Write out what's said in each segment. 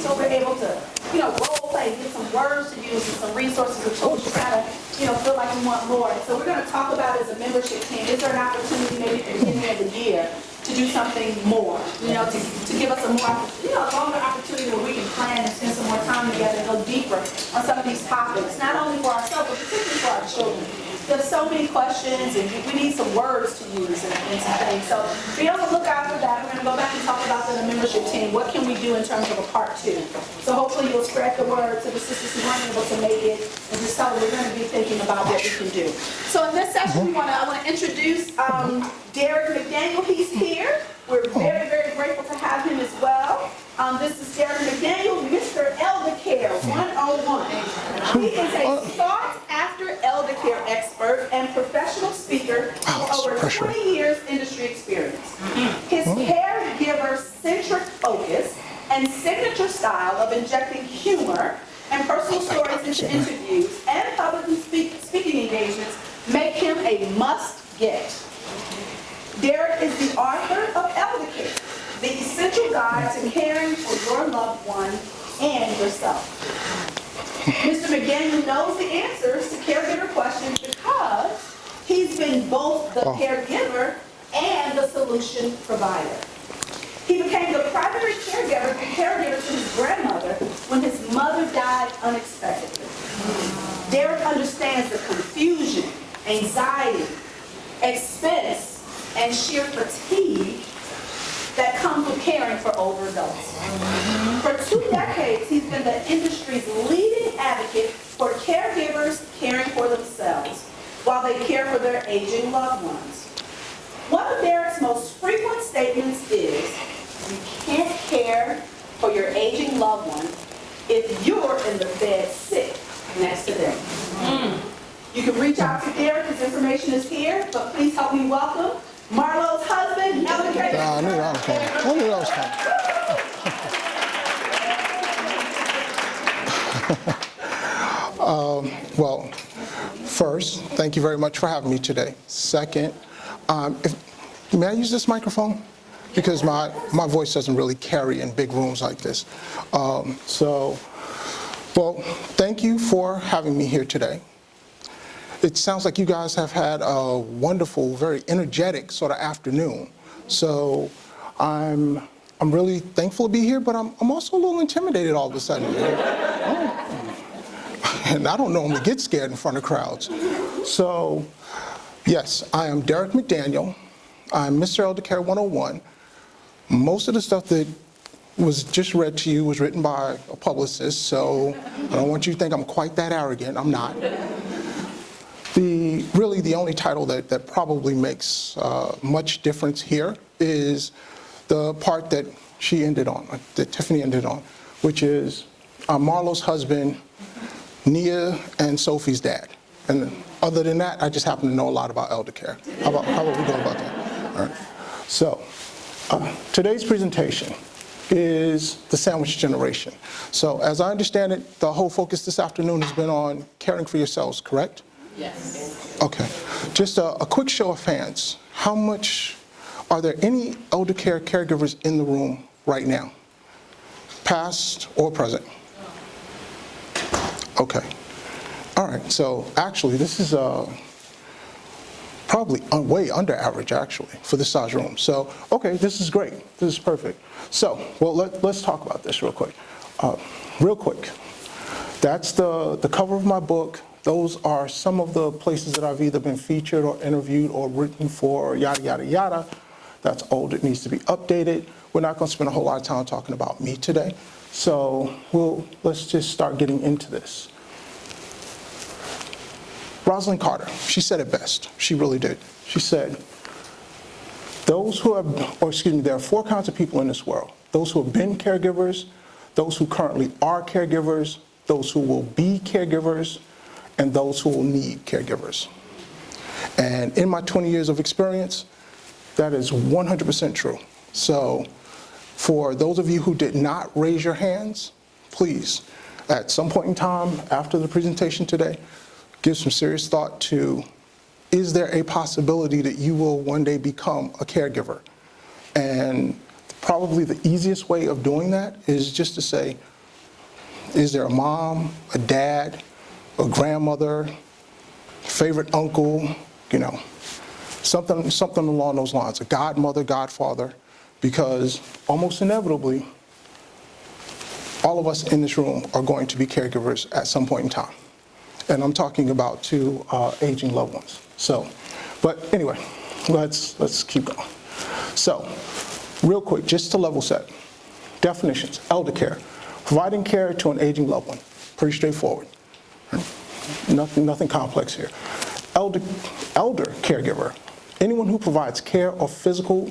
so we're able to, role play, get some words to use and some resources to tools to kind of, feel like we want more. So we're going to talk about as a membership team, is there an opportunity maybe at the beginning of the year to do something more, to give us a more, longer opportunity where we can plan and spend some more time together and go deeper on some of these topics, not only for ourselves, but particularly for our children. There's so many questions, and we need some words to use and some things. So be on the lookout for that. We're going to go back and talk about the membership team. What can we do in terms of a part 2? So hopefully you'll spread the word to the sisters who weren't able to make it, and just tell them we're going to be thinking about what we can do. So in this session, I want to introduce Derek McDaniel. He's here. We're very, very grateful to have him as well. This is Derek McDaniel, Mr. Elder Care 101. He is a sought-after elder care expert and professional speaker with over 20 years industry experience. His caregiver-centric focus and signature style of injecting humor and personal stories into interviews and public speaking engagements make him a must-get. Derek is the author of Elder Care, the essential guide to caring for your loved one and yourself. Mr. McDaniel knows the answers to caregiver questions because he's been both the caregiver and the solution provider. He became the primary caregiver to his grandmother when his mother died unexpectedly. Derek understands the confusion, anxiety, expense, and sheer fatigue that come from caring for older adults. For 2 decades, he's been the industry's leading advocate for caregivers caring for themselves while they care for their aging loved ones. One of Derek's most frequent statements is, you can't care for your aging loved one if you're in the bed sick next to them. You can reach out to Derek, his information is here, but please help me welcome Marlo's husband, Elder Care. I knew that was coming. I knew that was coming. Well, first, thank you very much for having me today. Second, may I use this microphone? Because my voice doesn't really carry in big rooms like this. Well, thank you for having me here today. It sounds like you guys have had a wonderful, very energetic sort of afternoon. So I'm really thankful to be here, but I'm also a little intimidated all of a sudden. And I don't normally get scared in front of crowds. So yes, I am Derek McDaniel. I'm Mr. Elder Care 101. Most of the stuff that was just read to you was written by a publicist, so I don't want you to think I'm quite that arrogant. I'm not. Really the only title that probably makes much difference here is the part that she ended on, that Tiffany ended on, which is Marlo's husband, Nia, and Sophie's dad. And other than that, I just happen to know a lot about elder care. How about we go about that? All right. So today's presentation is the sandwich generation. So as I understand it, the whole focus this afternoon has been on caring for yourselves, correct? Yes. Okay. Just a quick show of hands. Are there any elder care caregivers in the room right now? Past or present? Okay. All right. So actually, this is probably way under average, actually, for this size room. So, okay, this is great. This is perfect. So, well, let's talk about this real quick. That's the cover of my book. Those are some of the places that I've either been featured or interviewed or written for, yada, yada, yada. That's old. It needs to be updated. We're not going to spend a whole lot of time talking about me today. So let's just start getting into this. Rosalind Carter, she said it best. She really did. She said, there are 4 kinds of people in this world. Those who have been caregivers, those who currently are caregivers, those who will be caregivers, and those who will need caregivers. And in my 20 years of experience, that is 100% true. So for those of you who did not raise your hands, please, at some point in time after the presentation today, give some serious thought to, is there a possibility that you will one day become a caregiver? And probably the easiest way of doing that is just to say, is there a mom, a dad, a grandmother, favorite uncle, something along those lines, a godmother, godfather, because almost inevitably, all of us in this room are going to be caregivers at some point in time. And I'm talking about to aging loved ones. But anyway, let's keep going. So, real quick, just to level set. Definitions, elder care. Providing care to an aging loved one. Pretty straightforward. Nothing complex here. Elder caregiver. Anyone who provides care or physical,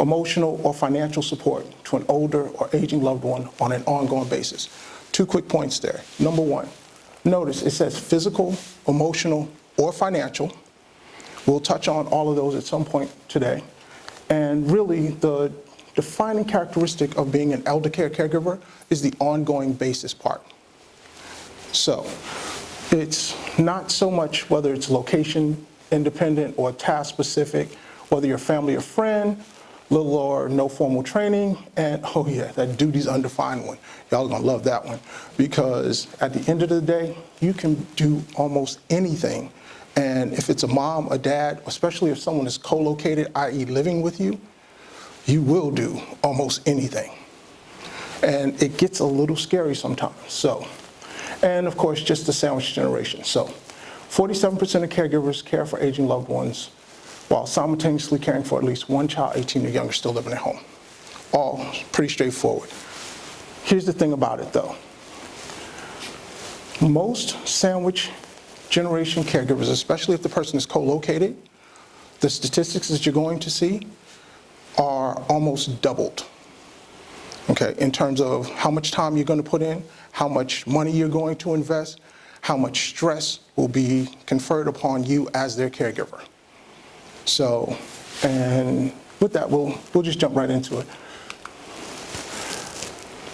emotional, or financial support to an older or aging loved one on an ongoing basis. 2 quick points there. Number one, notice it says physical, emotional, or financial. We'll touch on all of those at some point today. And really, the defining characteristic of being an elder care caregiver is the ongoing basis part. So, it's not so much whether it's location independent or task specific, whether you're family or friend, little or no formal training, and oh yeah, that duties undefined one. Y'all are gonna love that one, because at the end of the day, you can do almost anything. And if it's a mom, a dad, especially if someone is co-located, i.e. living with you, you will do almost anything. And it gets a little scary sometimes. And of course, just the sandwich generation. So 47% of caregivers care for aging loved ones while simultaneously caring for at least one child 18 or younger still living at home. All pretty straightforward. Here's the thing about it though. Most sandwich generation caregivers, especially if the person is co-located, the statistics that you're going to see are almost doubled. Okay, in terms of how much time you're going to put in, how much money you're going to invest, how much stress will be conferred upon you as their caregiver. So, and with that, we'll just jump right into it.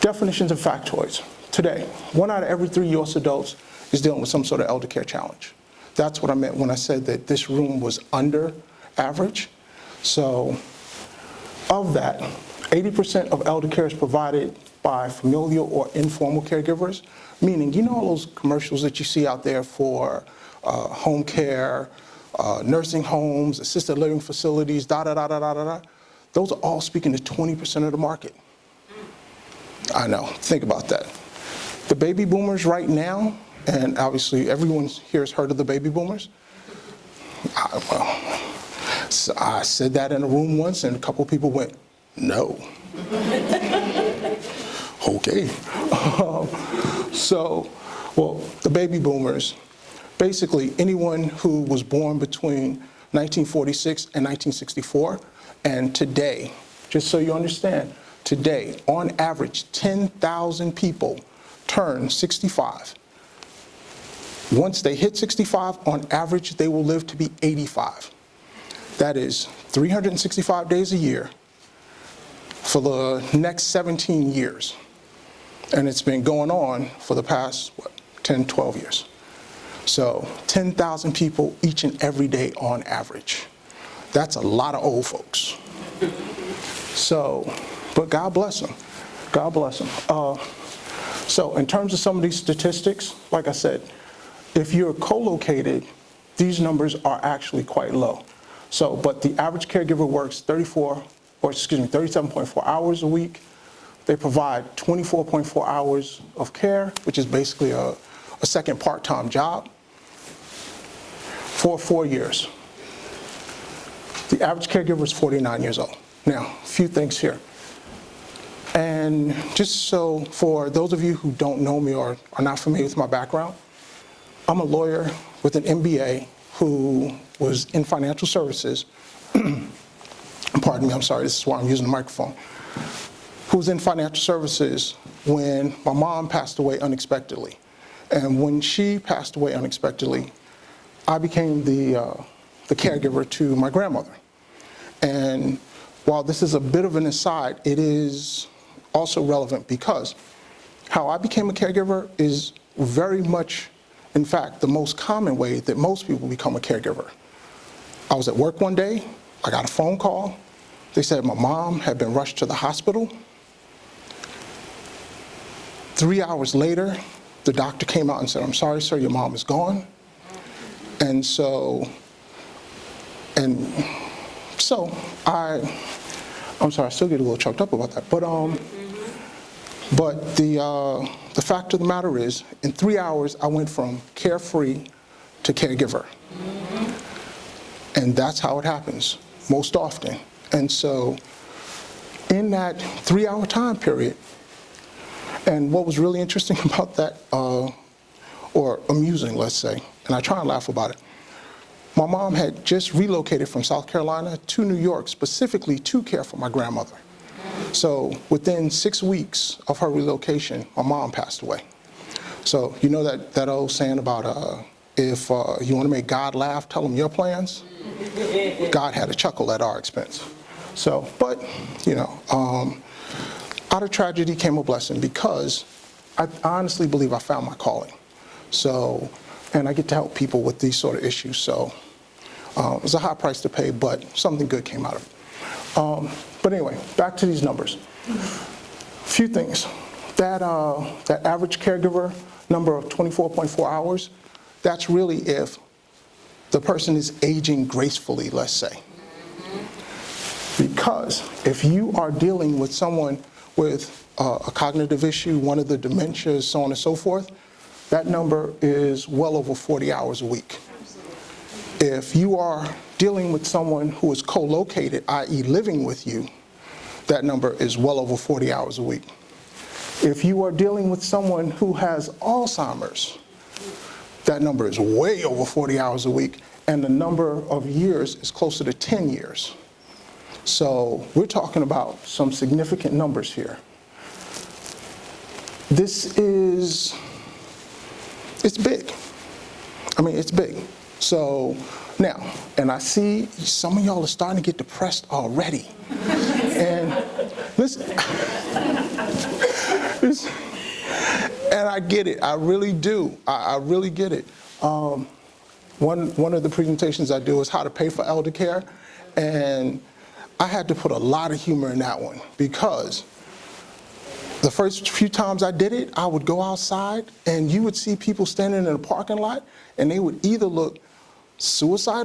Definitions and factoids. Today, 1 out of every 3 U.S. adults is dealing with some sort of elder care challenge. That's what I meant when I said that this room was under average. So, of that, 80% of elder care is provided by familial or informal caregivers, meaning, all those commercials that you see out there for home care, nursing homes, assisted living facilities, those are all speaking to 20% of the market. I know, think about that. The baby boomers right now, and obviously everyone here has heard of the baby boomers. I said that in a room once and a couple people went, no. Okay. The baby boomers, basically anyone who was born between 1946 and 1964, and today, just so you understand, today, on average, 10,000 people turn 65. Once they hit 65, on average, they will live to be 85. That is 365 days a year for the next 17 years. And it's been going on for the past, 10, 12 years. So 10,000 people each and every day on average. That's a lot of old folks. But God bless them. God bless them. So in terms of some of these statistics, like I said, if you're co-located, these numbers are actually quite low. But the average caregiver works 37.4 hours a week. They provide 24.4 hours of care, which is basically a second part-time job, for 4 years. The average caregiver is 49 years old. Now, a few things here. And just so for those of you who don't know me or are not familiar with my background, I'm a lawyer with an MBA who was in financial services. Pardon me, I'm sorry, this is why I'm using the microphone. Who was in financial services when my mom passed away unexpectedly. And when she passed away unexpectedly, I became the caregiver to my grandmother. And while this is a bit of an aside, it is also relevant because how I became a caregiver is very much, in fact, the most common way that most people become a caregiver. I was at work one day, I got a phone call, They said my mom had been rushed to the hospital. 3 hours later, the doctor came out and said, "I'm sorry, sir, your mom is gone." And so I'm sorry, I still get a little choked up about that. But the fact of the matter is, in 3 hours, I went from carefree to caregiver. And that's how it happens most often. And so in that 3-hour time period, and what was really interesting about that, or amusing, let's say, and I try and laugh about it, my mom had just relocated from South Carolina to New York specifically to care for my grandmother. So within 6 weeks of her relocation, my mom passed away. So you know that old saying about if you want to make God laugh, tell him your plans? God had a chuckle at our expense. So, but, you know, out of tragedy came a blessing, because I honestly believe I found my calling. So, and I get to help people with these sort of issues. So it was a high price to pay, but something good came out of it. But anyway, back to these numbers. Few things. That average caregiver number of 24.4 hours, that's really if the person is aging gracefully, let's say. Because if you are dealing with someone with a cognitive issue, one of the dementias, so on and so forth, that number is well over 40 hours a week. If you are dealing with someone who is co-located, i.e. living with you, that number is well over 40 hours a week. If you are dealing with someone who has Alzheimer's, that number is way over 40 hours a week, and the number of years is closer to 10 years. So we're talking about some significant numbers here. It's big. I mean, it's big. So now, and I see some of y'all are starting to get depressed already. And listen, and I get it. I really do. I really get it. One of the presentations I do is how to pay for elder care, and I had to put a lot of humor in that one, because the first few times I did it, I would go outside and you would see people standing in a parking lot, and they would either look suicidal